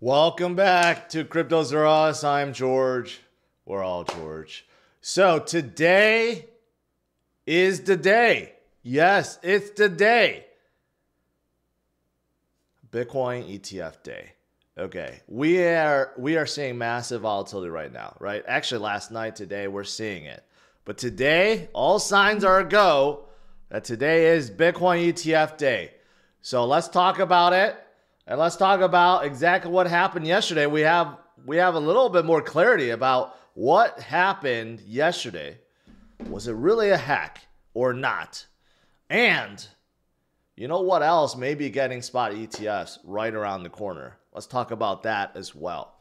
Welcome back to Cryptos Are Us. I'm George. We're all George. So today is the day. Yes, it's the day. Bitcoin ETF day. Okay, we are seeing massive volatility right now, right? Actually, last night, today, we're seeing it. But today, all signs are a go that today is Bitcoin ETF day. So let's talk about it. And let's talk about exactly what happened yesterday. We have a little bit more clarity about what happened yesterday. Was it really a hack or not? And you know what else may be getting spot ETFs right around the corner? Let's talk about that as well.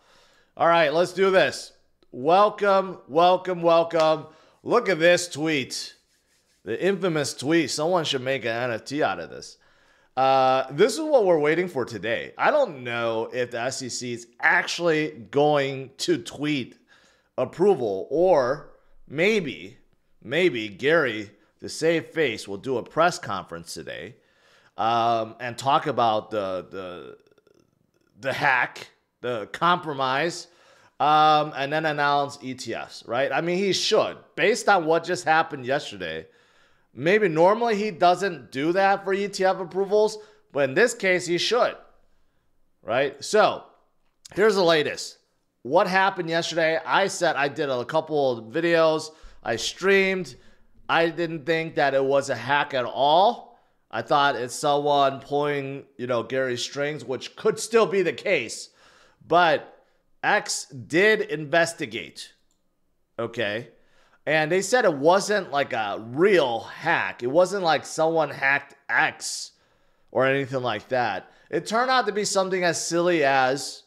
All right, let's do this. Welcome, welcome, welcome. Look at this tweet. The infamous tweet. Someone should make an NFT out of this. This is what we're waiting for today. I don't know if the SEC is actually going to tweet approval, or maybe Gary, the save face, will do a press conference today and talk about the hack, the compromise, and then announce ETFs, right? I mean, he should. Based on what just happened yesterday, maybe normally he doesn't do that for ETF approvals, but in this case, he should, right? So here's the latest. What happened yesterday? I said I did a couple of videos. I streamed. I didn't think that it was a hack at all. I thought it's someone pulling, Gary's strings, which could still be the case. But X did investigate, okay? And they said it wasn't like a real hack. It wasn't like someone hacked X or anything like that. It turned out to be something as silly as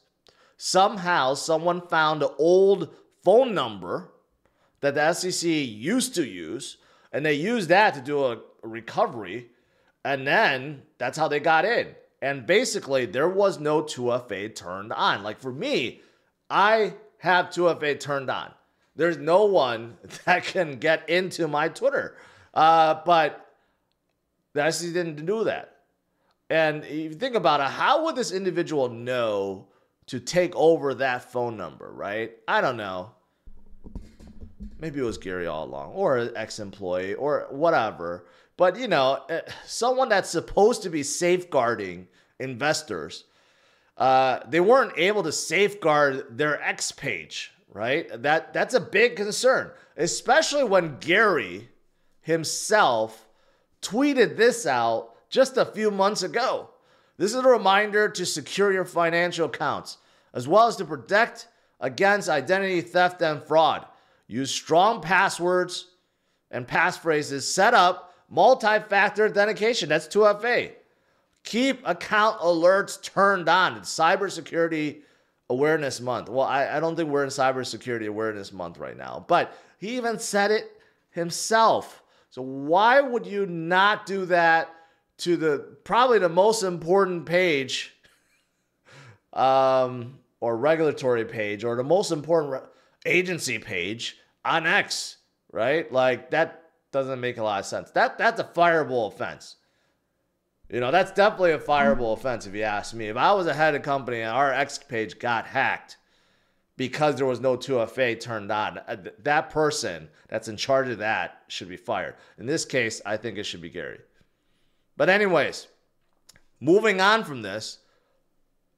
somehow someone found an old phone number that the SEC used to use, and they used that to do a recovery, and then that's how they got in. And basically, there was no 2FA turned on. Like for me, I have 2FA turned on. There's no one that can get into my Twitter. But the SEC didn't do that. And if you think about it, how would this individual know to take over that phone number, right? I don't know. Maybe it was Gary all along, or an ex-employee, or whatever. But, someone that's supposed to be safeguarding investors, they weren't able to safeguard their X page. Right? That's a big concern, especially when Gary himself tweeted this out just a few months ago. This is a reminder to secure your financial accounts, as well as to protect against identity theft and fraud. Use strong passwords and passphrases. Set up multi-factor authentication. That's 2FA. Keep account alerts turned on. It's cybersecurity Awareness Month. Well, I don't think we're in Cybersecurity Awareness Month right now, but he even said it himself. So why would you not do that to probably the most important page or regulatory page, or the most important agency page on X, right? Like that doesn't make a lot of sense. That's a fireable offense. That's definitely a fireable offense if you ask me. If I was a head of company and our X page got hacked because there was no 2FA turned on, that person that's in charge of that should be fired. In this case, I think it should be Gary. But anyways, moving on from this,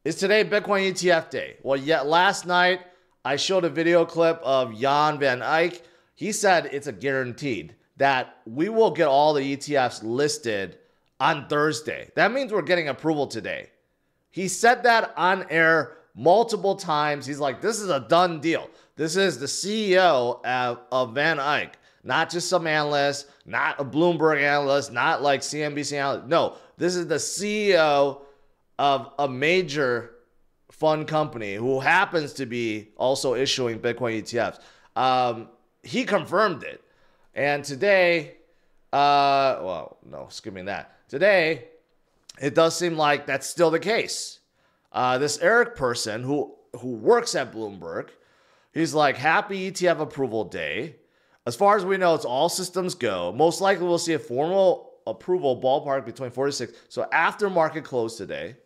is today Bitcoin ETF day? Well, last night I showed a video clip of Jan van Eyck. He said it's a guaranteed that we will get all the ETFs listed on Thursday. That means we're getting approval today. He said that on air multiple times. He's like, this is a done deal. This is the CEO of Van Eyck, not just some analyst, not a Bloomberg analyst, not like CNBC analyst. No, this is the CEO of a major fund company who happens to be also issuing Bitcoin ETFs. He confirmed it. And today, skipping that. Today, it does seem like that's still the case. This Eric person who works at Bloomberg, he's like, happy ETF approval day. As far as we know, it's all systems go. Most likely we'll see a formal approval ballpark between 4 to 6. So after market close today,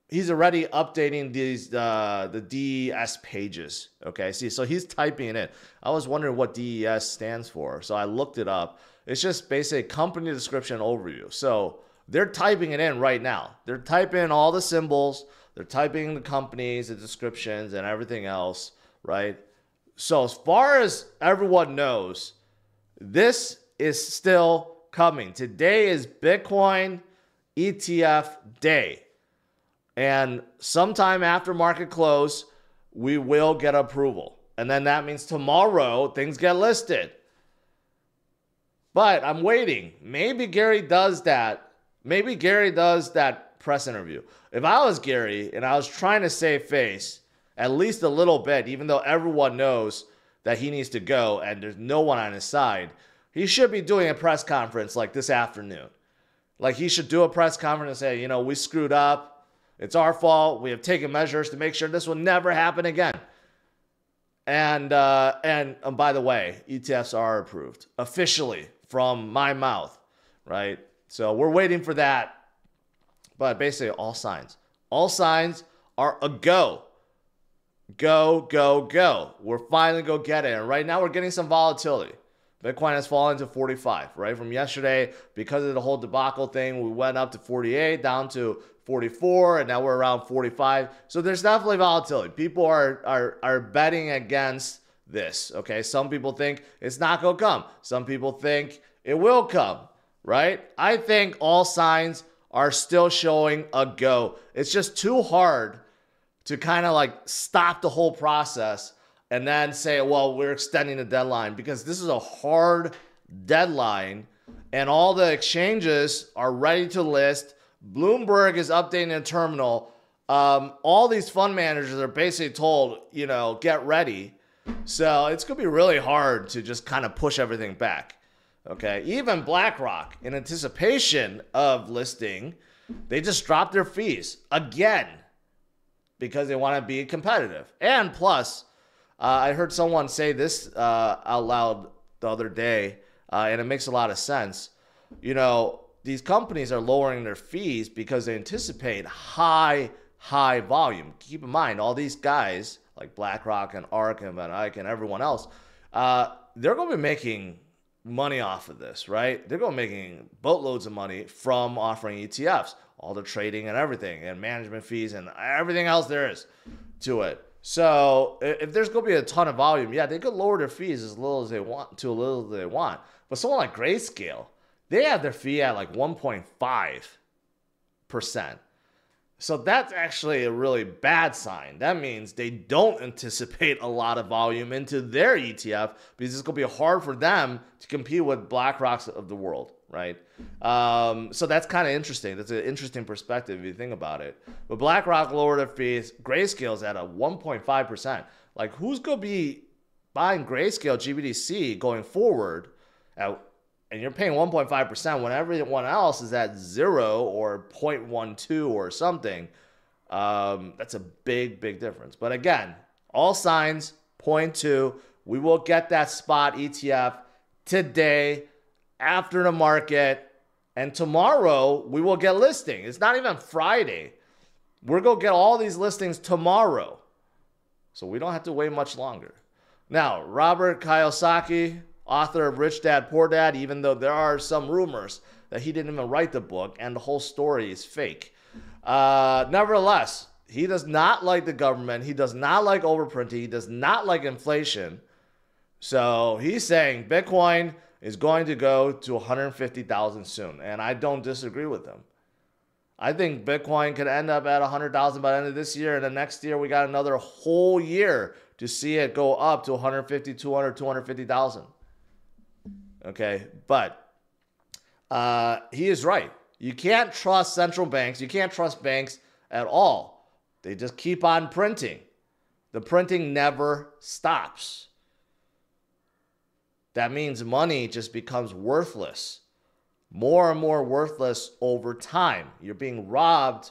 he's already updating these the DES pages. Okay, see, so he's typing it in. I was wondering what DES stands for, so I looked it up. It's just basically company description overview. So they're typing it in right now. They're typing in all the symbols. They're typing the companies, the descriptions, and everything else, right? So as far as everyone knows, this is still coming. Today is Bitcoin ETF day. And sometime after market close, we will get approval. And then that means tomorrow things get listed. But I'm waiting. Maybe Gary does that. Maybe Gary does that press interview. If I was Gary and I was trying to save face at least a little bit, even though everyone knows that he needs to go and there's no one on his side, he should be doing a press conference like this afternoon. Like he should do a press conference and say, you know, we screwed up. It's our fault. We have taken measures to make sure this will never happen again. And by the way, ETFs are approved officially from my mouth, right? So we're waiting for that. But basically all signs are a go. Go, go, go. We're finally going to get it. And right now we're getting some volatility. Bitcoin has fallen to 45, right? From yesterday, because of the whole debacle thing, we went up to 48, down to 44, and now we're around 45. So there's definitely volatility. People are betting against this, okay? Some people think it's not going to come. Some people think it will come, right? I think all signs are still showing a go. It's just too hard to kind of like stop the whole process and then say, well, we're extending the deadline, because this is a hard deadline and all the exchanges are ready to list. Bloomberg is updating the terminal. All these fund managers are basically told, you know, get ready. So it's going to be really hard to just kind of push everything back. Okay. Even BlackRock, in anticipation of listing, they just dropped their fees again because they want to be competitive. And plus, I heard someone say this out loud the other day, and it makes a lot of sense. You know, these companies are lowering their fees because they anticipate high volume. Keep in mind, all these guys like BlackRock and ARK and Van Eyck and everyone else, they're going to be making money off of this, right? They're going to be making boatloads of money from offering ETFs, all the trading and everything, and management fees and everything else there is to it. So if there's going to be a ton of volume, yeah, they could lower their fees as little as they want to a little as they want. But someone like Grayscale, they have their fee at like 1.5%. So that's actually a really bad sign. That means they don't anticipate a lot of volume into their ETF because it's going to be hard for them to compete with BlackRock's of the world, right? So that's kind of interesting. That's an interesting perspective if you think about it. But BlackRock lowered their fees. Grayscale's at a 1.5%. Like, who's going to be buying Grayscale GBTC going forward and you're paying 1.5% when everyone else is at 0 or 0.12 or something? That's a big difference. But again, all signs point to we will get that spot ETF today after the market, and tomorrow we will get listing. It's not even Friday. We're going to get all these listings tomorrow. So we don't have to wait much longer. Now, Robert Kiyosaki, author of Rich Dad, Poor Dad, even though there are some rumors that he didn't even write the book and the whole story is fake. Nevertheless, he does not like the government. He does not like overprinting. He does not like inflation. So he's saying Bitcoin is going to go to 150,000 soon. And I don't disagree with him. I think Bitcoin could end up at 100,000 by the end of this year. And the next year, we got another whole year to see it go up to 150, 200, 250,000. Okay, but he is right. You can't trust central banks. You can't trust banks at all. They just keep on printing. The printing never stops. That means money just becomes worthless, more and more worthless over time. You're being robbed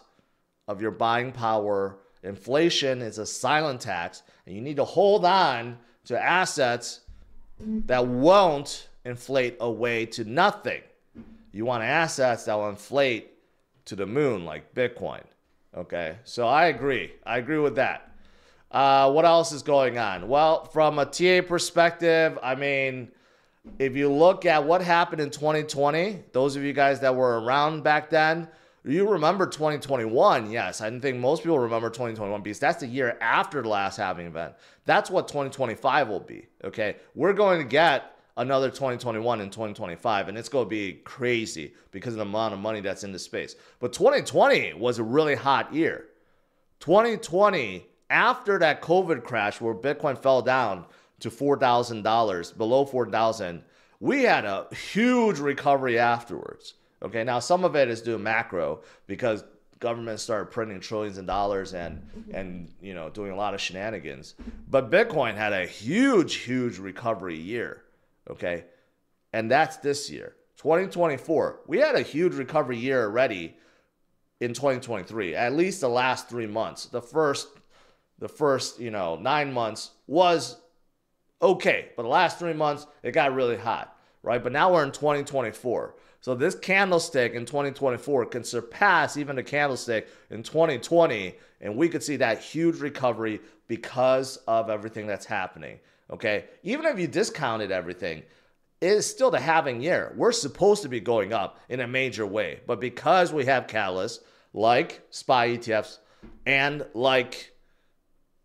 of your buying power. Inflation is a silent tax, and you need to hold on to assets that won't inflate away to nothing. You want assets that will inflate to the moon, like Bitcoin. Okay, so I agree. I agree with that. What else is going on? Well, from a TA perspective, I mean, if you look at what happened in 2020, those of you guys that were around back then, you remember 2021. Yes, I think most people remember 2021 because that's the year after the last halving event. That's what 2025 will be. Okay, we're going to get another 2021 and 2025, and it's going to be crazy because of the amount of money that's in the space. But 2020 was a really hot year. 2020, after that COVID crash where Bitcoin fell down to $4,000, below 4,000, we had a huge recovery afterwards. Okay, now some of it is due to macro because government started printing trillions of dollars and you know doing a lot of shenanigans. But Bitcoin had a huge recovery year. Okay, and that's this year, 2024. We had a huge recovery year already in 2023. At least the last 3 months. The first 9 months was okay, but the last 3 months it got really hot, right? But now we're in 2024. So this candlestick in 2024 can surpass even the candlestick in 2020, and we could see that huge recovery because of everything that's happening. Okay, even if you discounted everything, it is still the halving year. We're supposed to be going up in a major way, but because we have catalysts like SPY ETFs and like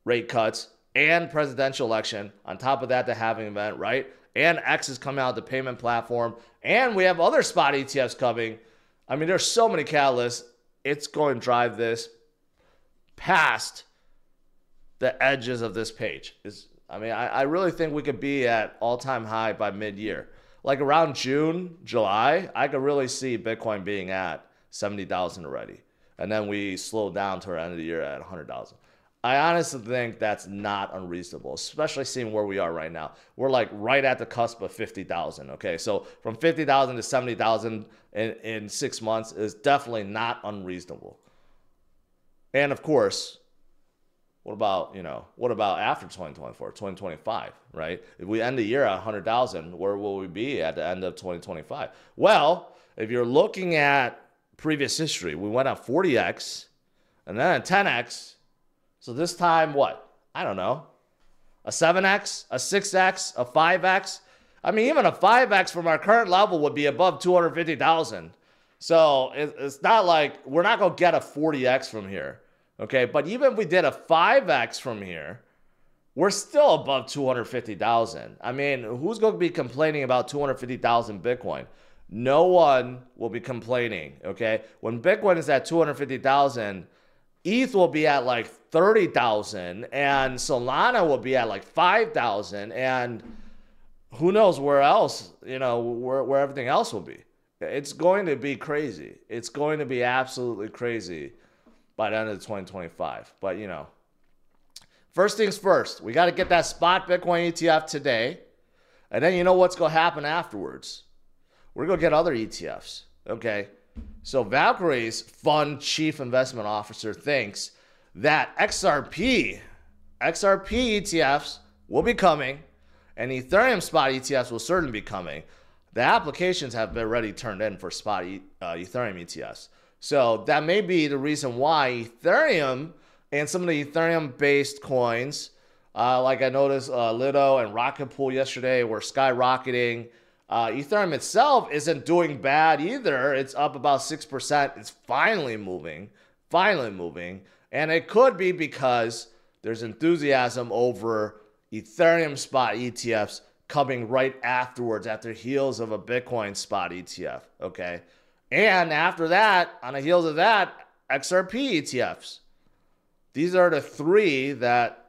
rate cuts and presidential election, on top of that, the halving event, right? And X is coming out, the payment platform, and we have other spot ETFs coming. I mean, there's so many catalysts. It's going to drive this past the edges of this page. I really think we could be at all-time high by mid-year. Like around June, July, I could really see Bitcoin being at 70,000 already. And then we slow down to the end of the year at 100,000. I honestly think that's not unreasonable, especially seeing where we are right now. We're like right at the cusp of 50,000, okay? So from 50,000 to 70,000 in 6 months is definitely not unreasonable. And of course, what about after 2024, 2025, right? If we end the year at 100,000, where will we be at the end of 2025? Well, if you're looking at previous history, we went up 40x and then a 10x. So this time, what? I don't know. A 7x, a 6x, a 5x. I mean, even a 5x from our current level would be above 250,000. So it's not like we're not going to get a 40x from here. Okay, but even if we did a 5x from here, we're still above 250,000. I mean, who's going to be complaining about 250,000 Bitcoin? No one will be complaining, okay? When Bitcoin is at 250,000, ETH will be at like 30,000, and Solana will be at like 5,000, and who knows where else, where everything else will be. It's going to be crazy. It's going to be absolutely crazy by the end of 2025. But, first things first, we got to get that Spot Bitcoin ETF today. And then you know what's going to happen afterwards. We're going to get other ETFs. Okay. So Valkyrie's fund chief investment officer thinks that XRP ETFs will be coming and Ethereum spot ETFs will certainly be coming. The applications have been already turned in for spot Ethereum ETFs. So that may be the reason why Ethereum and some of the Ethereum-based coins, like I noticed Lido and Rocket Pool yesterday, were skyrocketing. Ethereum itself isn't doing bad either. It's up about 6%. It's finally moving. And it could be because there's enthusiasm over Ethereum spot ETFs coming right afterwards, after heels of a Bitcoin spot ETF, okay? And after that, on the heels of that, XRP ETFs. These are the three that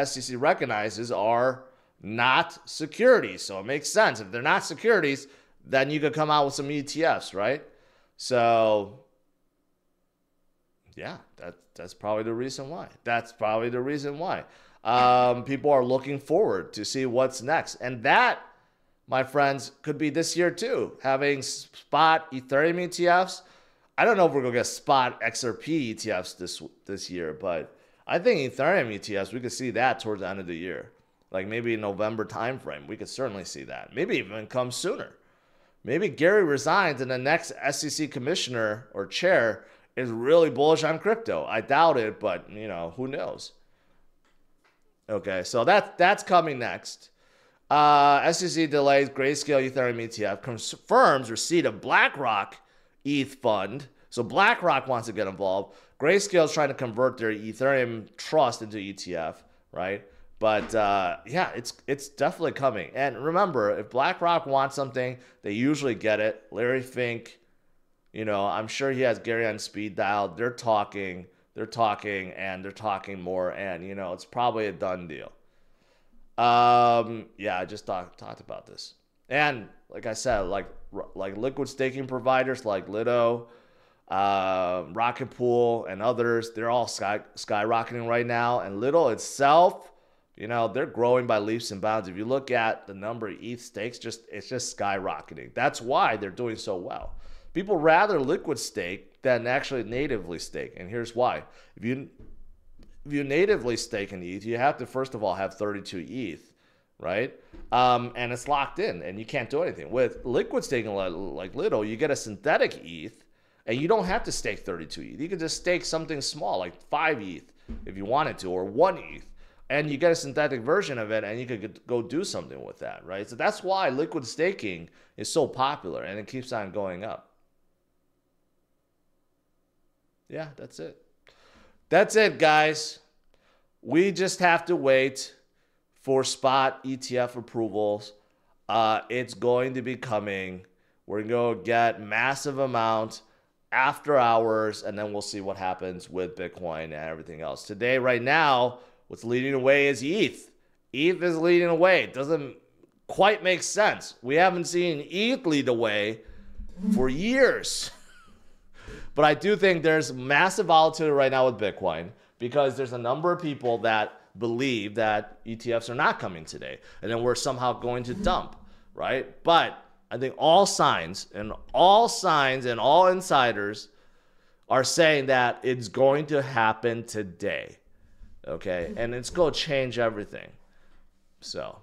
SEC recognizes are not securities. So it makes sense. If they're not securities, then you could come out with some ETFs, right? So, yeah, that's probably the reason why. People are looking forward to see what's next. And that, my friends, could be this year too. Having spot Ethereum ETFs. I don't know if we're going to get spot XRP ETFs this year, but I think Ethereum ETFs, we could see that towards the end of the year. Like maybe November timeframe. We could certainly see that. Maybe even come sooner. Maybe Gary resigns and the next SEC commissioner or chair is really bullish on crypto. I doubt it, but you know, who knows? Okay, so that's coming next. SEC delays Grayscale Ethereum ETF, confirms receipt of BlackRock ETH fund. So BlackRock wants to get involved. Grayscale is trying to convert their Ethereum trust into ETF, right? But yeah, it's definitely coming. And remember, if BlackRock wants something, they usually get it. Larry Fink, you know, I'm sure he has Gary on speed dial. They're talking, and they're talking more, and you know, it's probably a done deal. Yeah, I just talked about this, and like I said, like liquid staking providers like Lido, Rocket Pool, and others, they're all skyrocketing right now. And Lido itself, you know, they're growing by leaps and bounds. If you look at the number of ETH stakes, it's just skyrocketing. That's why they're doing so well. People rather liquid stake than actually natively stake, and here's why. If you natively stake an ETH, you have to first of all have 32 ETH, right? And it's locked in, and you can't do anything. With liquid staking like Lido, you get a synthetic ETH, and you don't have to stake 32 ETH. You can just stake something small, like 5 ETH, if you wanted to, or 1 ETH, and you get a synthetic version of it, and you could go do something with that, right? So that's why liquid staking is so popular, and it keeps on going up. Yeah, that's it. That's it, guys. We just have to wait for spot ETF approvals. It's going to be coming. We're going to get massive amount after hours, and then we'll see what happens with Bitcoin and everything else. Today, right now, what's leading away is ETH. ETH is leading away. It doesn't quite make sense. We haven't seen ETH lead away for years. But I do think there's massive volatility right now with Bitcoin because there's a number of people that believe that ETFs are not coming today. And then we're somehow going to dump, right? But I think all signs and all insiders are saying that it's going to happen today, okay? And it's going to change everything. So...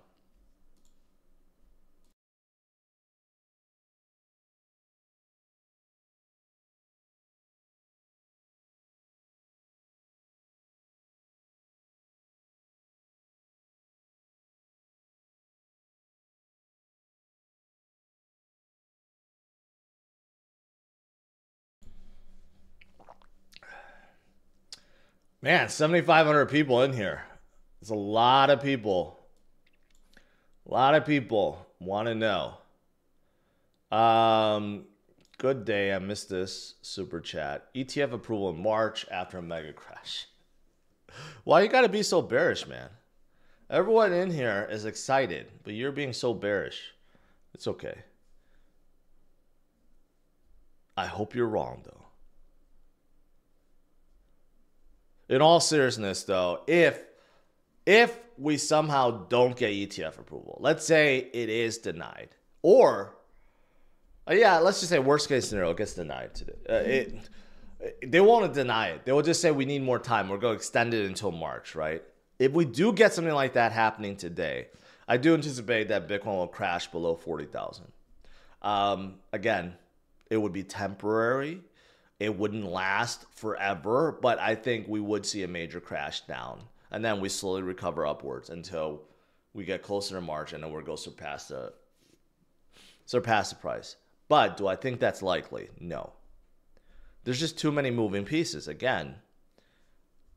Man, 7,500 people in here. It's a lot of people. A lot of people want to know. Good day. I missed this super chat. ETF approval in March after a mega crash. Why you got to be so bearish, man? Everyone in here is excited, but you're being so bearish. It's okay. I hope you're wrong, though. In all seriousness, though, if we somehow don't get ETF approval, let's say it is denied, or yeah, let's just say worst case scenario, it gets denied today. They won't deny it. They will just say we need more time. We're going to extend it until March, right? If we do get something like that happening today, I do anticipate that Bitcoin will crash below 40,000. Again, it would be temporary. It wouldn't last forever, but I think we would see a major crash down. And then we slowly recover upwards until we get closer to March, and then we're going to surpass the price. But do I think that's likely? No. There's just too many moving pieces. Again,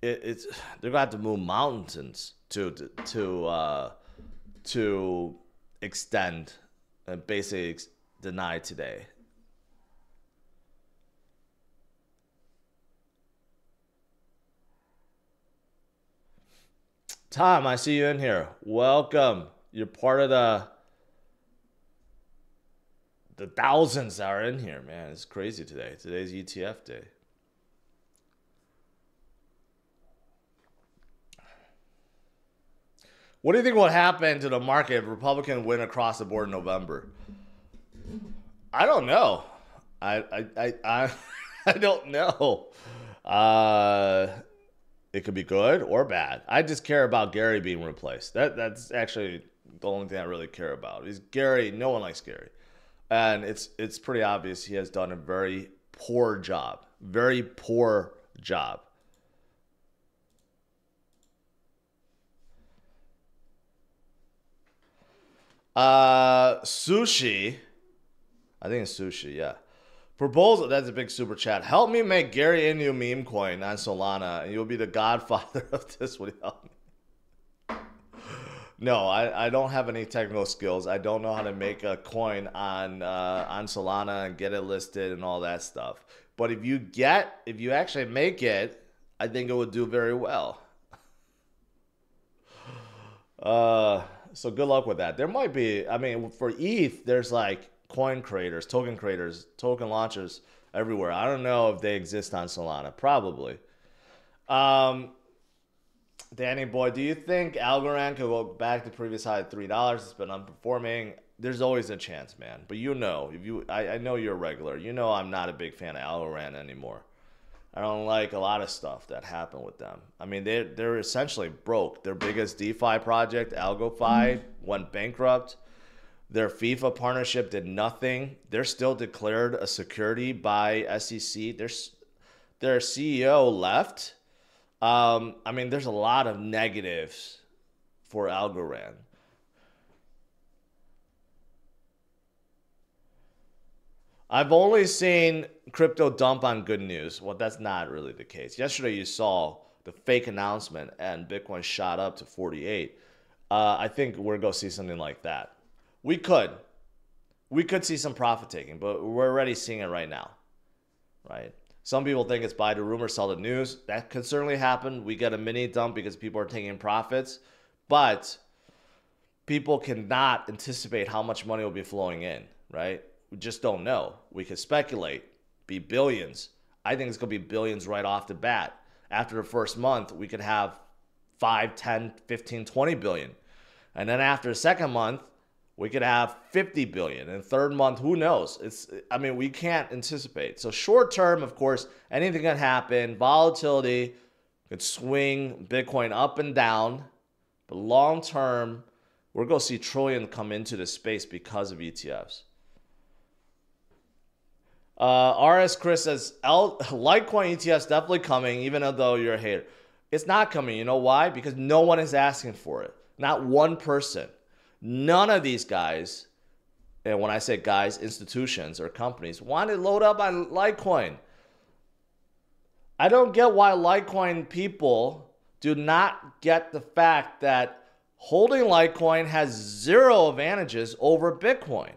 they're going to have to move mountains to extend and basically deny today. Tom, I see you in here. Welcome. You're part of the thousands that are in here, man. It's crazy today. Today's ETF day. What do you think will happen to the market if Republicans win across the board in November? I don't know. I don't know. It could be good or bad. I just care about Gary being replaced. That's actually the only thing I really care about. Is Gary? No one likes Gary, and it's pretty obvious he has done a very poor job. Very poor job. Sushi. I think it's sushi, yeah. Proposal, that's a big super chat. Help me make Gary Inu meme coin on Solana, and you'll be the godfather of this. Would you help me? No, I don't have any technical skills. I don't know how to make a coin on Solana and get it listed and all that stuff. But if you actually make it, I think it would do very well. So good luck with that. There might be, I mean, for ETH, there's like coin creators, token launchers everywhere. I don't know if they exist on Solana. Probably. Danny boy, do you think Algorand could go back to previous high at $3? It's been underperforming. There's always a chance, man. But you know, I know you're a regular. You know I'm not a big fan of Algorand anymore. I don't like a lot of stuff that happened with them. I mean, they're essentially broke. Their biggest DeFi project, AlgoFi, went bankrupt. Their FIFA partnership did nothing. They're still declared a security by SEC. Their CEO left. I mean, there's a lot of negatives for Algorand. I've only seen crypto dump on good news. Well, that's not really the case. Yesterday, you saw the fake announcement and Bitcoin shot up to 48. I think we're going to see something like that. We could see some profit taking, but we're already seeing it right now, right? Some people think it's buy the rumor, sell the news. That could certainly happen. We get a mini dump because people are taking profits, but people cannot anticipate how much money will be flowing in, right? We just don't know. We could speculate, be billions. I think it's going to be billions right off the bat. After the first month, we could have 5, 10, 15, 20 billion. And then after the second month, we could have 50 billion. And third month, who knows? I mean, we can't anticipate. So short term, of course, anything can happen. Volatility could swing Bitcoin up and down. But long term, we're going to see trillion come into the space because of ETFs. RS Chris says, Litecoin ETFs definitely coming, even though you're a hater. It's not coming. You know why? Because no one is asking for it. Not one person. None of these guys, and when I say guys, institutions or companies, want to load up on Litecoin. I don't get why Litecoin people do not get the fact that holding Litecoin has zero advantages over Bitcoin.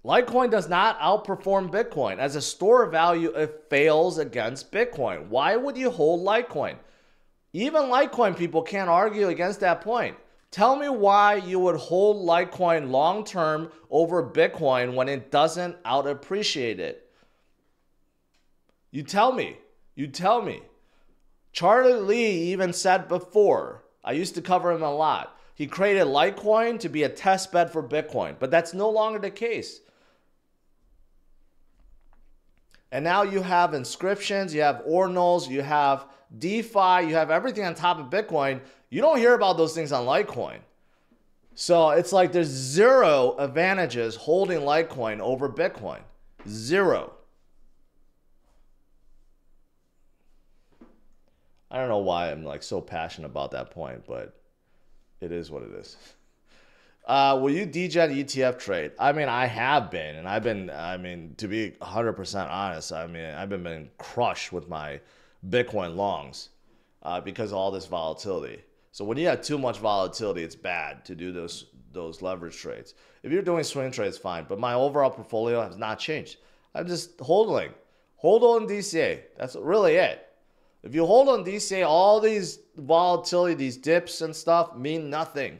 Litecoin does not outperform Bitcoin. As a store of value, it fails against Bitcoin. Why would you hold Litecoin? Even Litecoin people can't argue against that point. Tell me why you would hold Litecoin long-term over Bitcoin when it doesn't out-appreciate it. You tell me. You tell me. Charlie Lee even said before, I used to cover him a lot, he created Litecoin to be a test bed for Bitcoin, but that's no longer the case. And now you have inscriptions, you have ordinals, you have DeFi, you have everything on top of Bitcoin. You don't hear about those things on Litecoin. So it's like there's zero advantages holding Litecoin over Bitcoin. Zero. I don't know why I'm like so passionate about that point, but it is what it is. Will you degen ETF trade? I mean, I have been, and to be 100% honest, I've been crushed with my Bitcoin longs because of all this volatility. So when you have too much volatility, it's bad to do those leverage trades. If you're doing swing trades, fine. But my overall portfolio has not changed. I'm just holding. Hold on DCA. That's really it. If you hold on DCA, all these volatility, these dips and stuff mean nothing.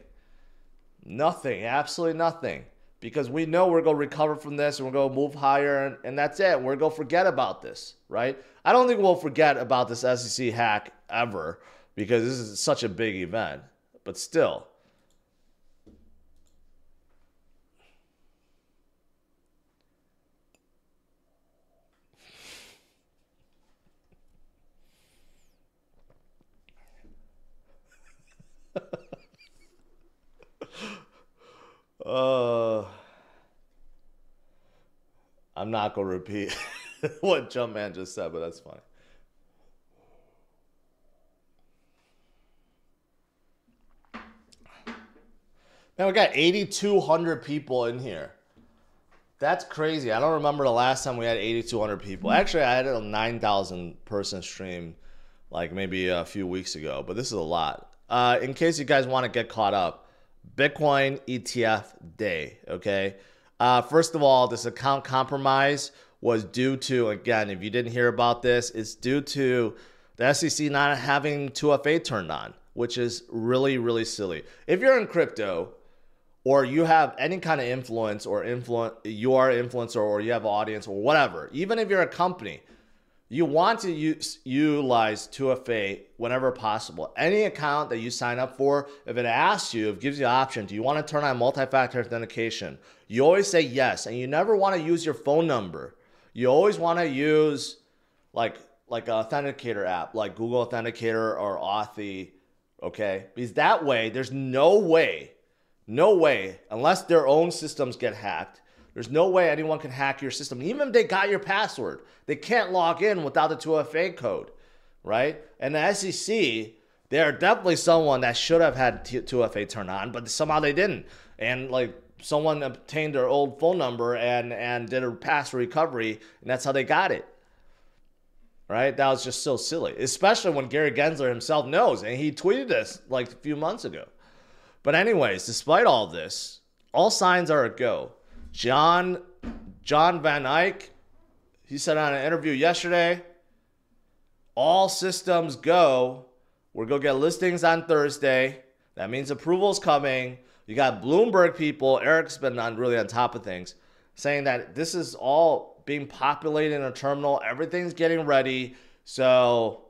Nothing. Absolutely nothing. Because we know we're going to recover from this and we're going to move higher and that's it. We're going to forget about this, right? I don't think we'll forget about this SEC hack ever, because this is such a big event. But still. I'm not going to repeat. what Jumpman just said, but that's funny. Man, we got 8,200 people in here. That's crazy. I don't remember the last time we had 8,200 people. Actually, I had a 9,000 person stream like maybe a few weeks ago, but this is a lot. In case you guys want to get caught up, Bitcoin ETF day, okay? First of all, this account compromise was due to, again, if you didn't hear about this, it's due to the SEC not having 2FA turned on, which is really, really silly. If you're in crypto, or you have any kind of influence, or you are an influencer, or you have an audience, or whatever, even if you're a company, you want to utilize 2FA whenever possible. Any account that you sign up for, if it asks you, if it gives you the option, do you want to turn on multi-factor authentication? You always say yes, and you never want to use your phone number. You always want to use like an authenticator app, like Google Authenticator or Authy, okay? Because that way, there's no way, unless their own systems get hacked, there's no way anyone can hack your system. Even if they got your password, they can't log in without the 2FA code, right? And the SEC, they're definitely someone that should have had 2FA turned on, but somehow they didn't. And like someone obtained their old phone number and did a password recovery, and that's how they got it, right? That was just so silly, especially when Gary Gensler himself knows, and he tweeted this like a few months ago. But anyways, despite all this, all signs are a go. John Van Eyck, he said on an interview yesterday, all systems go. We're going to get listings on Thursday. That means approval's coming. You got Bloomberg people, Eric's been really on top of things, saying that this is all being populated in a terminal. Everything's getting ready. So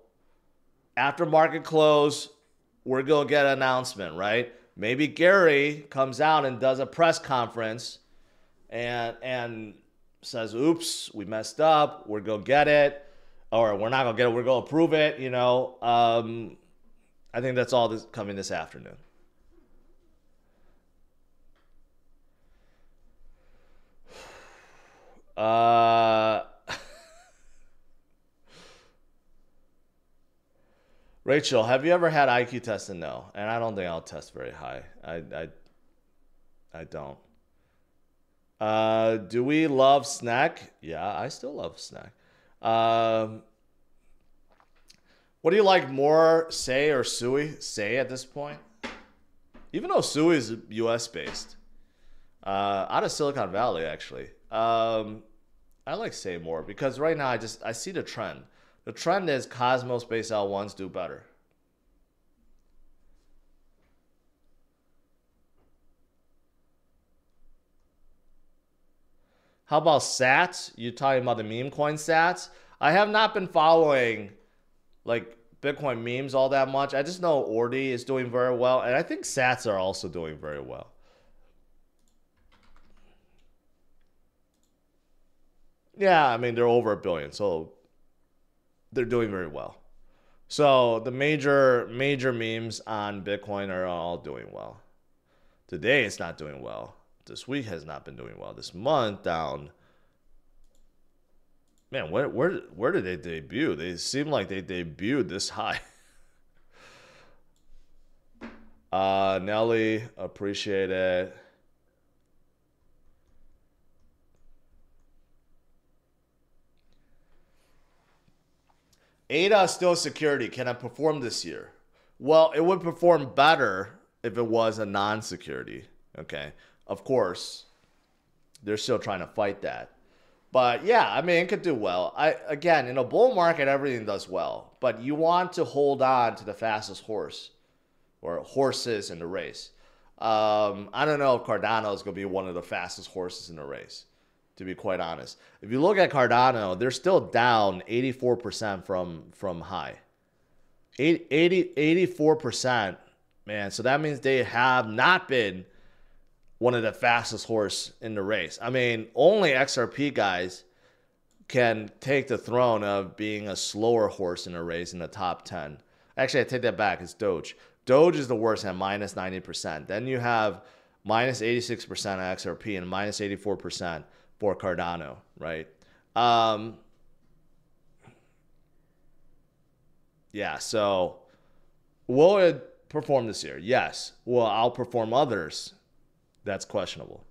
after market close, we're going to get an announcement, right? Maybe Gary comes out and does a press conference and says, oops, we messed up. We're going to get it. Or we're not going to get it. We're going to approve it. You know, I think that's all this coming this afternoon. Rachel, have you ever had IQ tested? No. And I don't think I'll test very high. I don't. Do we love snack? Yeah, I still love snack. What do you like more, Say or Sui? Say at this point. Even though Sui is US based. Out of Silicon Valley, actually. I like Say more because right now I see the trend. The trend is Cosmos-based L1s do better. How about Sats? You talking about the meme coin Sats? I have not been following like Bitcoin memes all that much. I just know Ordi is doing very well, and I think Sats are also doing very well. Yeah, I mean they're over $1 billion, so they're doing very well. So the major memes on Bitcoin are all doing well. Today it's not doing well. This week has not been doing well. This month down. Man, where did they debut? They seem like they debuted this high. Nelly, appreciate it. ADA is still a security. Can it perform this year? Well, it would perform better if it was a non-security. Okay. Of course, they're still trying to fight that. But yeah, I mean, it could do well. Again, in a bull market, everything does well. But you want to hold on to the fastest horse or horses in the race. I don't know if Cardano is going to be one of the fastest horses in the race, to be quite honest. If you look at Cardano, they're still down 84% from high. 84%, man. So that means they have not been one of the fastest horse in the race. I mean, only XRP guys can take the throne of being a slower horse in a race in the top 10. Actually, I take that back. It's Doge. Doge is the worst at minus 90%. Then you have minus 86% of XRP and minus 84% for Cardano, right? Yeah, so will it perform this year? Yes. Will it outperform others? That's questionable.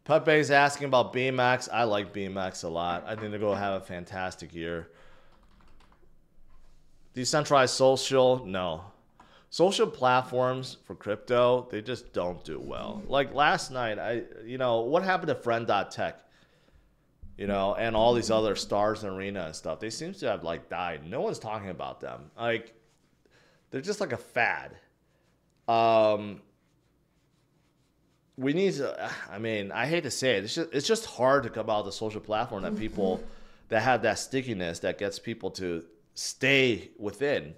Pepe's asking about BMX. I like BMX a lot. I think they're going to have a fantastic year. Decentralized social? No. Social platforms for crypto, they just don't do well. Like last night, what happened to friend.tech? And all these other Stars Arena and stuff. They seem to have like died. No one's talking about them. Like they're just like a fad. We need to. I mean, I hate to say it. It's just hard to come out with a social platform that people that have that stickiness that gets people to stay within.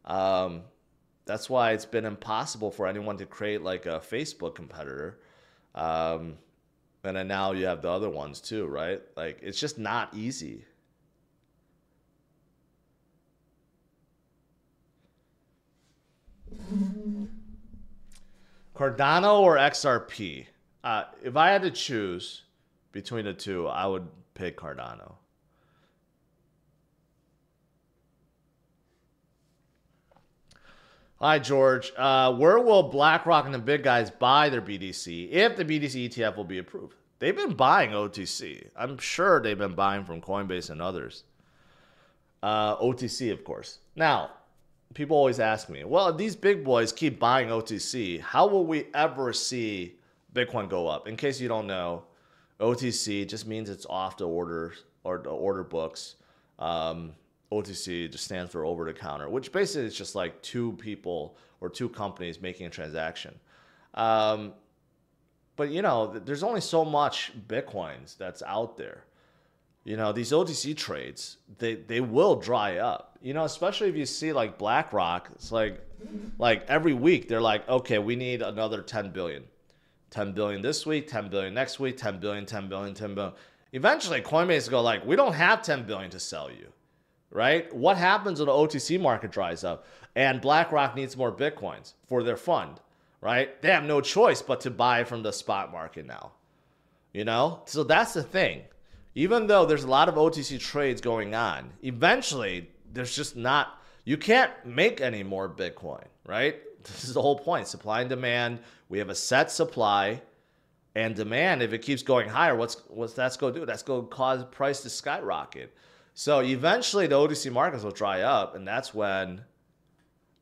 That's why it's been impossible for anyone to create like a Facebook competitor. And then now you have the other ones too, right? Like it's just not easy. Cardano or XRP? If I had to choose between the two, I would pick Cardano. Hi, George. Where will BlackRock and the big guys buy their BTC if the BTC ETF will be approved? They've been buying OTC. I'm sure they've been buying from Coinbase and others. OTC, of course. Now, people always ask me, well, if these big boys keep buying OTC, how will we ever see Bitcoin go up? In case you don't know, OTC just means it's off the order or the order books. OTC just stands for over the counter, which basically is just like two people or two companies making a transaction. But there's only so much Bitcoins that's out there. These OTC trades, they will dry up. Especially if you see like BlackRock, it's like every week they're like, okay, we need another 10 billion. 10 billion this week, 10 billion next week, 10 billion, 10 billion, 10 billion. Eventually Coinbase go like, we don't have 10 billion to sell you. Right? What happens when the OTC market dries up and BlackRock needs more Bitcoins for their fund, right? They have no choice but to buy from the spot market now, So that's the thing. Even though there's a lot of OTC trades going on, eventually there's just not, you can't make any more Bitcoin, right? This is the whole point. Supply and demand. We have a set supply and demand. If it keeps going higher, what's that's going to do? That's going to cause price to skyrocket. So eventually the OTC markets will dry up, and that's when,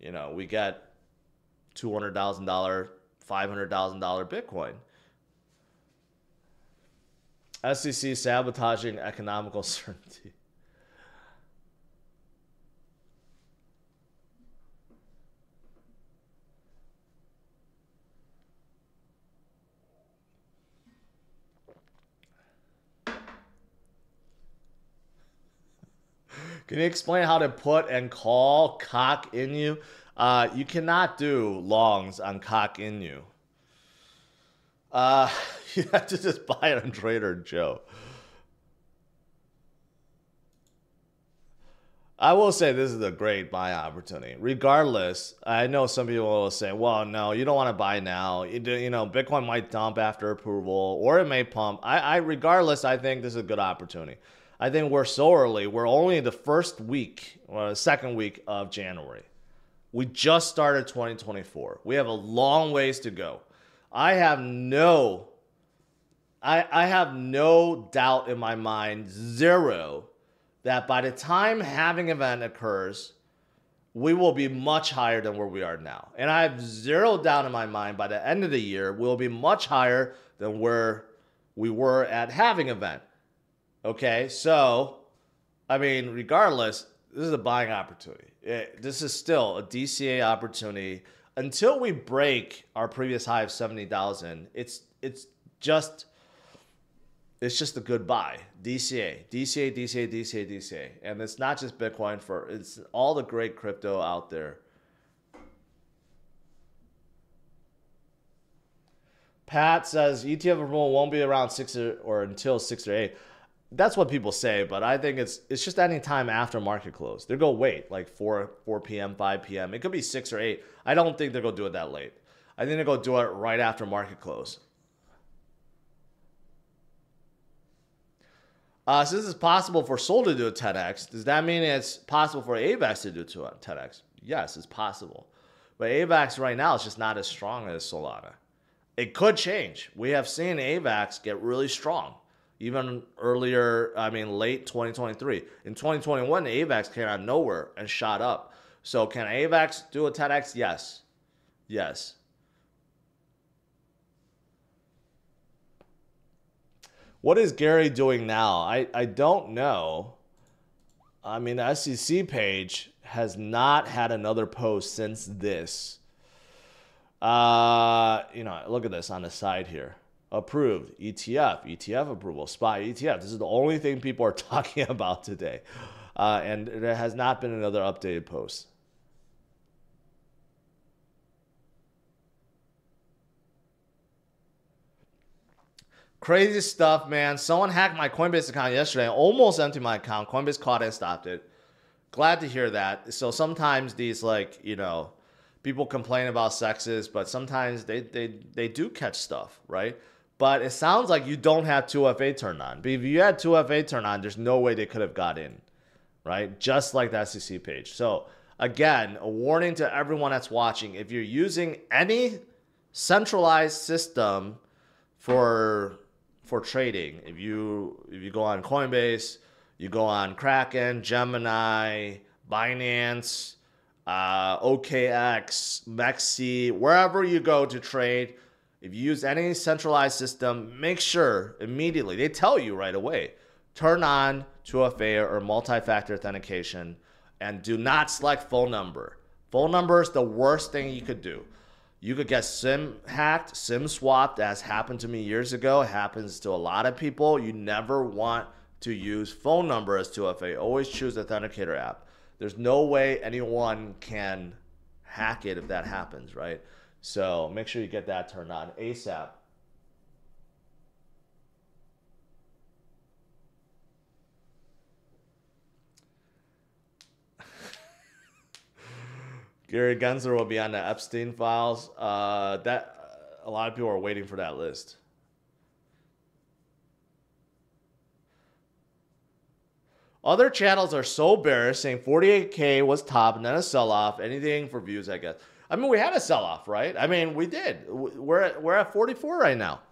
we get $200,000, $500,000 Bitcoin. SEC sabotaging economical certainty. Can you explain how to put and call cock in you? You cannot do longs on cock in you. You have to just buy it on Trader Joe. I will say this is a great buy opportunity. Regardless, I know some people will say, well, no, you don't want to buy now. Bitcoin might dump after approval or it may pump. Regardless, I think this is a good opportunity. I think we're so early. We're only the first week or second week of January. We just started 2024. We have a long ways to go. I have no doubt in my mind, zero, that by the time halving event occurs, we will be much higher than where we are now. And I have zero doubt in my mind by the end of the year, we'll be much higher than where we were at halving event. Okay, so, regardless, this is a buying opportunity. This is still a DCA opportunity. Until we break our previous high of 70,000, it's just a good buy. DCA. And it's not just Bitcoin, it's all the great crypto out there. Pat says ETF approval won't be around 6 or until 6 or 8. That's what people say, but I think it's just any time after market close. They're going to wait like 4 p.m., 5 p.m. It could be 6 or 8. I don't think they're going to do it that late. I think they're going to do it right after market close. Since it's possible for Sol to do a 10x, does that mean it's possible for AVAX to do 10x? Yes, it's possible. But AVAX right now is just not as strong as Solana. It could change. We have seen AVAX get really strong. Even earlier, late 2023. In 2021, the AVAX came out of nowhere and shot up. So can AVAX do a 10x? Yes. Yes. What is Gary doing now? I don't know. The SEC page has not had another post since this. Look at this on the side here. Approved, ETF approval, Spot ETF. This is the only thing people are talking about today. And there has not been another updated post. Crazy stuff, man. Someone hacked my Coinbase account yesterday. Almost emptied my account. Coinbase caught it and stopped it. Glad to hear that. So sometimes these, people complain about sexes, but sometimes they do catch stuff, right? But it sounds like you don't have 2FA turned on. But if you had 2FA turned on, there's no way they could have got in, right? Just like the SEC page. So again, a warning to everyone that's watching. If you're using any centralized system for trading, if you go on Coinbase, you go on Kraken, Gemini, Binance, OKX, Mexi, wherever you go to trade, if you use any centralized system, make sure immediately, they tell you right away, turn on 2FA or multi-factor authentication and do not select phone number. Phone number is the worst thing you could do. You could get SIM hacked, SIM swapped, as happened to me years ago. It happens to a lot of people. You never want to use phone number as 2FA. Always choose Authenticator app. There's no way anyone can hack it if that happens, right? So make sure you get that turned on ASAP. Gary Gensler will be on the Epstein files. That a lot of people are waiting for that list. Other channels are so bearish, saying 48K was top and then a sell-off. Anything for views, I guess. We had a sell-off, right? We did. We're at 44 right now.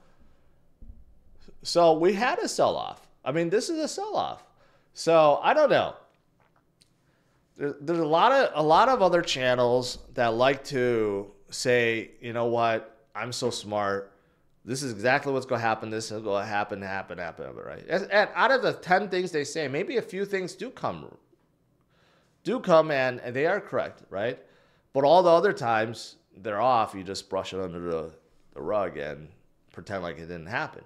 So we had a sell-off. This is a sell-off. So I don't know. There's a lot of other channels that like to say, you know what, I'm so smart. This is exactly what's going to happen. This is going to happen, right? And out of the 10 things they say, maybe a few things do come and they are correct, right? But all the other times they're off. You just brush it under the rug and pretend like it didn't happen.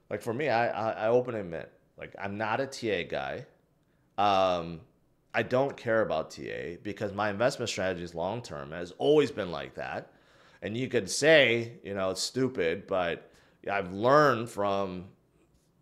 Like for me, I openly admit, I'm not a TA guy. I don't care about TA because my investment strategy is long-term. It has always been like that. And you could say, it's stupid, but I've learned from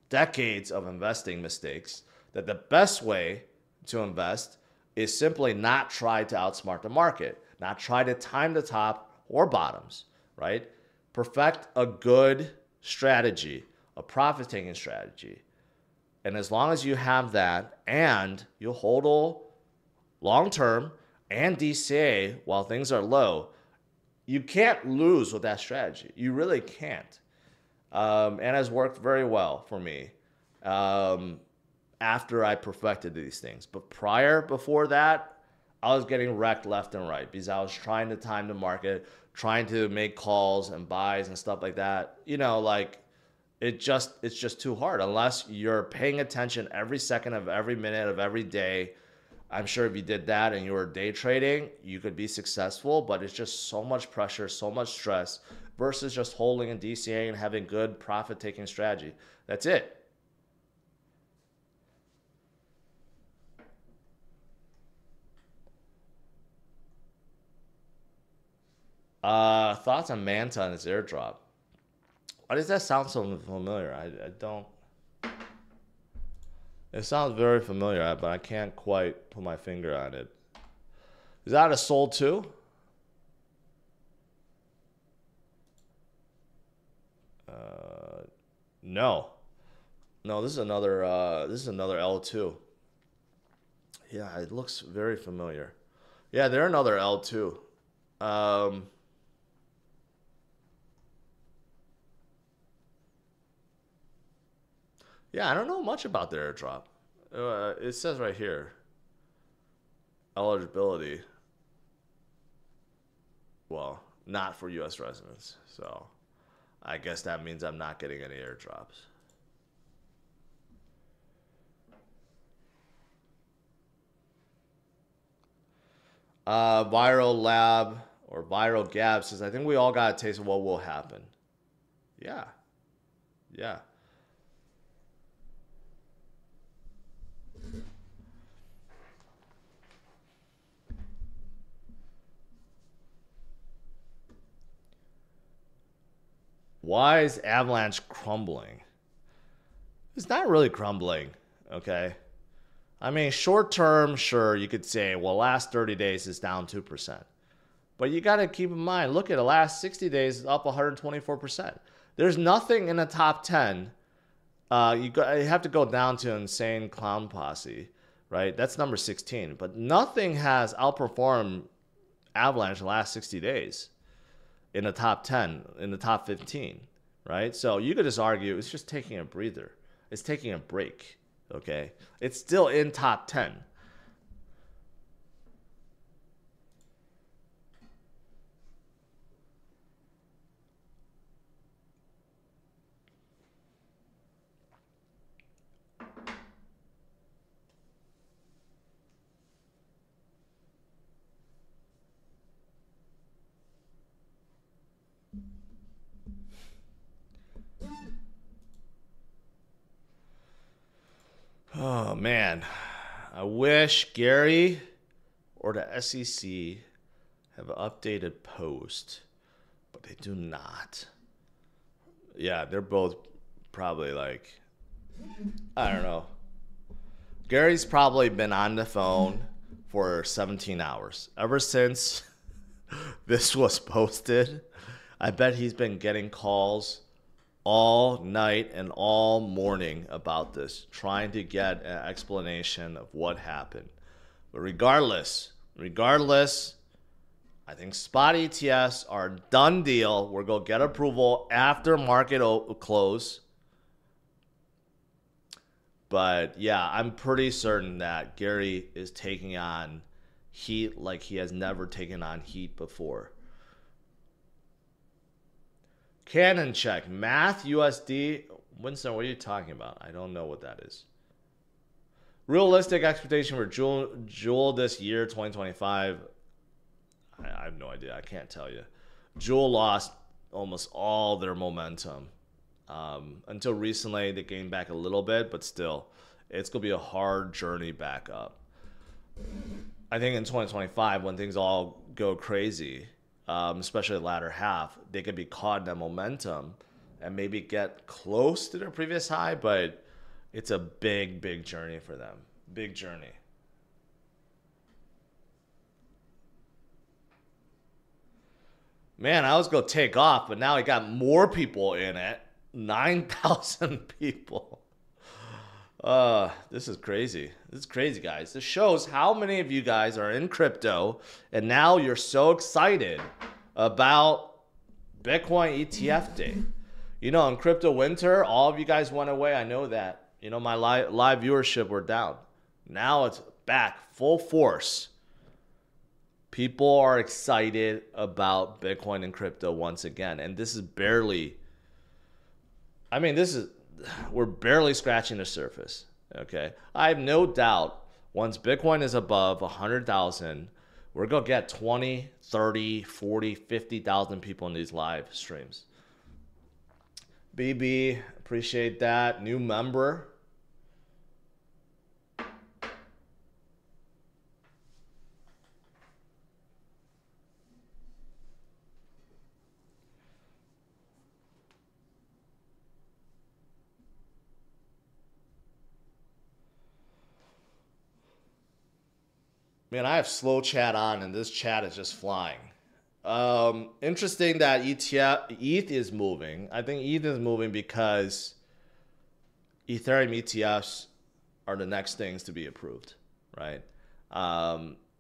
decades of investing mistakes that the best way to invest is simply not try to outsmart the market, not try to time the top or bottoms, right? Perfect a good strategy, a profit-taking strategy. And as long as you have that and you hold long-term and DCA while things are low, you can't lose with that strategy. You really can't. And has worked very well for me after I perfected these things. But before that, I was getting wrecked left and right because I was trying to time the market, trying to make calls and buys and stuff like that. It's just too hard unless you're paying attention every second of every minute of every day. I'm sure if you did that and you were day trading, you could be successful, but it's just so much pressure, so much stress versus just holding a DCA and having good profit-taking strategy. That's it. Thoughts on Manta and its airdrop? Why does that sound so familiar? I don't. It sounds very familiar, but I can't quite put my finger on it. Is that a Sol too? No. No, this is another L2. Yeah, it looks very familiar. Yeah, they're another L2. Yeah, I don't know much about the airdrop. It says right here, eligibility. Well, not for U.S. residents. So I guess that means I'm not getting any airdrops. Viral Lab or Viral Gab says, I think we all got a taste of what will happen. Yeah. Yeah. Why is Avalanche crumbling? It's not really crumbling, okay? I mean, short term, sure, you could say, well, last 30 days is down 2%. But you got to keep in mind, look at the last 60 days, up 124%. There's nothing in the top 10. You have to go down to Insane Clown Posse, right? That's number 16. But nothing has outperformed Avalanche the last 60 days in the top 10, in the top 15, right? So you could just argue it's just taking a breather. It's taking a break, okay? It's still in top 10. Oh, man. I wish Gary or the SEC have an updated post, but they do not. Yeah, they're both probably like, I don't know. Gary's probably been on the phone for 17 hours. Ever since this was posted, I bet he's been getting calls all night and all morning about this, trying to get an explanation of what happened. But regardless, I think spot ETFs are a done deal. We're going to get approval after market close. But yeah, I'm pretty certain that Gary is taking on heat like he has never taken on heat before. Canon check. Math USD. Winston, what are you talking about? I don't know what that is. Realistic expectation for Jewel this year, 2025. I have no idea. I can't tell you. Jewel lost almost all their momentum. Until recently, they gained back a little bit, but still, it's going to be a hard journey back up. I think in 2025, when things all go crazy, especially the latter half, they could be caught in that momentum and maybe get close to their previous high, but it's a big, big journey for them. Big journey. Man, I was going to take off, but now I got more people in it. 9,000 people. This is crazy. This is crazy, guys. This shows how many of you guys are in crypto, and now you're so excited about Bitcoin ETF Day. You know, in crypto winter, all of you guys went away. I know that. You know, my live viewership were down. Now it's back full force. People are excited about Bitcoin and crypto once again, and this is barely. I mean, we're barely scratching the surface, okay? I have no doubt once Bitcoin is above 100,000, we're going to get 20, 30, 40, 50,000 people in these live streams. BB, appreciate that. New member. Man, I have slow chat on, and this chat is just flying. Interesting that ETH is moving. I think ETH is moving because Ethereum ETFs are the next things to be approved, right?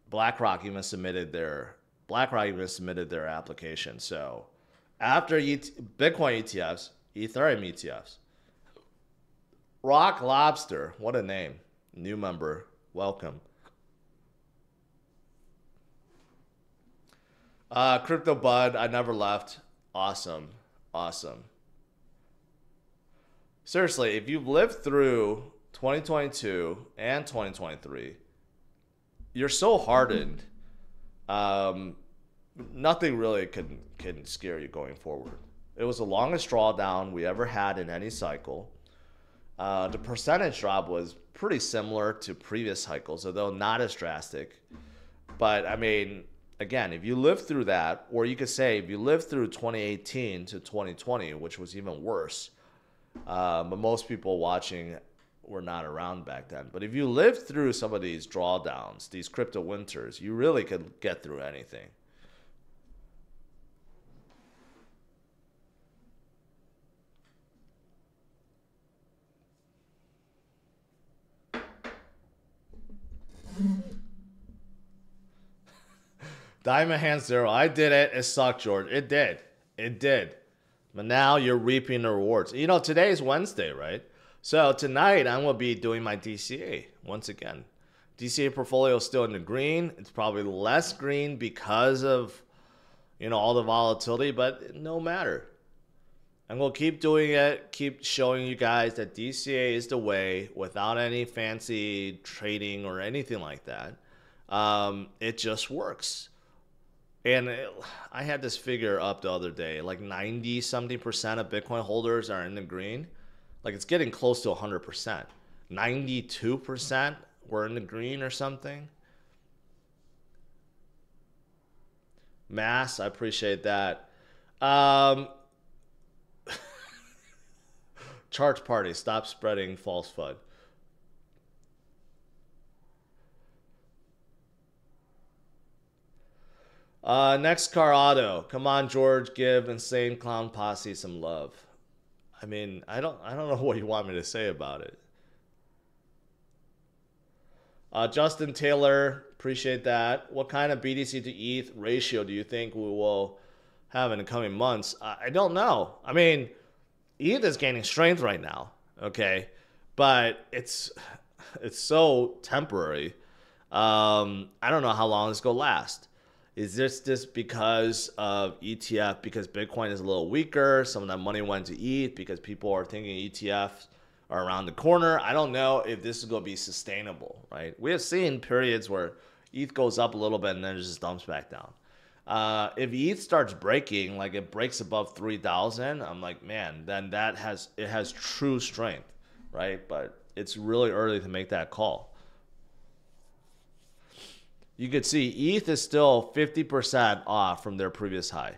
BlackRock even submitted their application. So after Bitcoin ETFs, Ethereum ETFs. Rock Lobster, what a name. New member, welcome. Crypto Bud, I never left. Awesome. Awesome. Seriously, if you've lived through 2022 and 2023, you're so hardened. Nothing really can scare you going forward. It was the longest drawdown we ever had in any cycle. The percentage drop was pretty similar to previous cycles, although not as drastic. But I mean, again, if you lived through that, or you could say if you lived through 2018 to 2020, which was even worse, but most people watching were not around back then. But if you lived through some of these drawdowns, these crypto winters, you really could get through anything. Diamond Hand Zero. I did it. It sucked, George. It did. It did. But now you're reaping the rewards. You know, today is Wednesday, right? So tonight I'm going to be doing my DCA once again. DCA portfolio is still in the green. It's probably less green because of, you know, all the volatility, but no matter. I'm going to keep doing it, keep showing you guys that DCA is the way without any fancy trading or anything like that. It just works. And I had this figure up the other day, like 90-something% of Bitcoin holders are in the green. Like it's getting close to 100%. 92% were in the green or something. Mass, I appreciate that. Charge party, stop spreading false FUD. Next car auto. Come on, George, give Insane Clown Posse some love. I mean, I don't know what you want me to say about it. Justin Taylor, appreciate that. What kind of BTC to ETH ratio do you think we will have in the coming months? I don't know. I mean, ETH is gaining strength right now, okay? But it's so temporary. I don't know how long this will last. Is this just because of ETF, because Bitcoin is a little weaker? Some of that money went to ETH because people are thinking ETFs are around the corner. I don't know if this is going to be sustainable, right? We have seen periods where ETH goes up a little bit and then it just dumps back down. If ETH starts breaking, like it breaks above 3,000, I'm like, man, then it has true strength, right? But it's really early to make that call. You could see ETH is still 50% off from their previous high.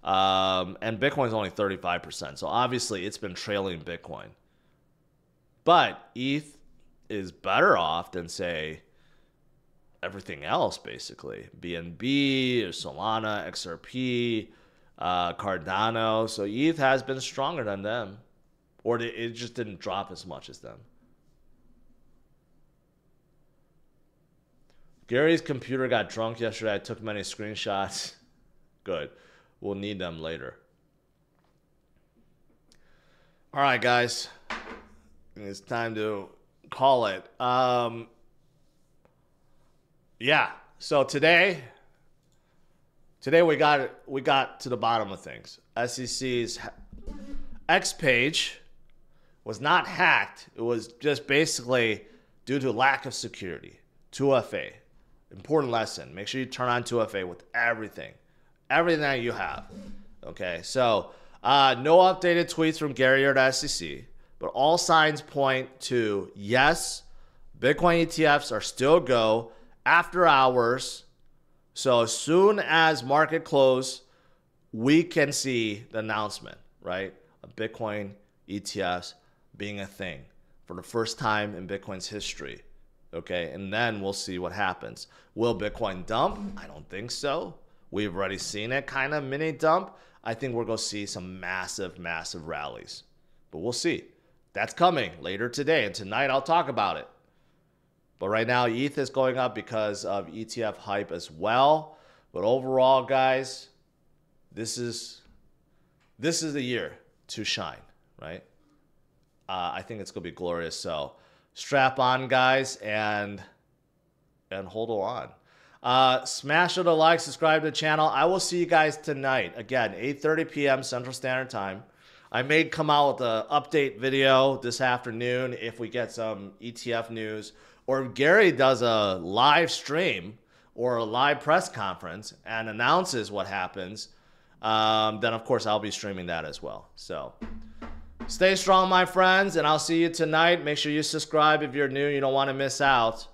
And Bitcoin is only 35%. So obviously it's been trailing Bitcoin. But ETH is better off than, say, everything else, basically. BNB, or Solana, XRP, Cardano. So ETH has been stronger than them. Or it just didn't drop as much as them. Gary's computer got drunk yesterday. I took many screenshots. Good. We'll need them later. All right, guys. It's time to call it. Yeah. So today we got to the bottom of things. SEC's X page was not hacked. It was just basically due to lack of security. 2FA. Important lesson. Make sure you turn on 2FA with everything that you have. Okay, so no updated tweets from Gary or the SEC, but all signs point to yes, Bitcoin ETFs are still go after hours. So as soon as market close, we can see the announcement, right? Of Bitcoin ETFs being a thing for the first time in Bitcoin's history. Okay, and then we'll see what happens. Will Bitcoin dump? I don't think so. We've already seen it kind of mini dump. I think we're going to see some massive, massive rallies. But we'll see. That's coming later today. And tonight I'll talk about it. But right now, ETH is going up because of ETF hype as well. But overall, guys, this is the year to shine, right? I think it's going to be glorious. So strap on, guys, and hold on. Smash the like, subscribe to the channel. I will see you guys tonight. Again, 8:30 p.m. Central Standard Time. I may come out with an update video this afternoon if we get some ETF news. Or if Gary does a live stream or a live press conference and announces what happens, then of course I'll be streaming that as well. So stay strong, my friends, and I'll see you tonight. Make sure you subscribe if you're new. You don't want to miss out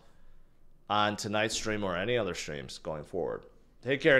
on tonight's stream or any other streams going forward. Take care.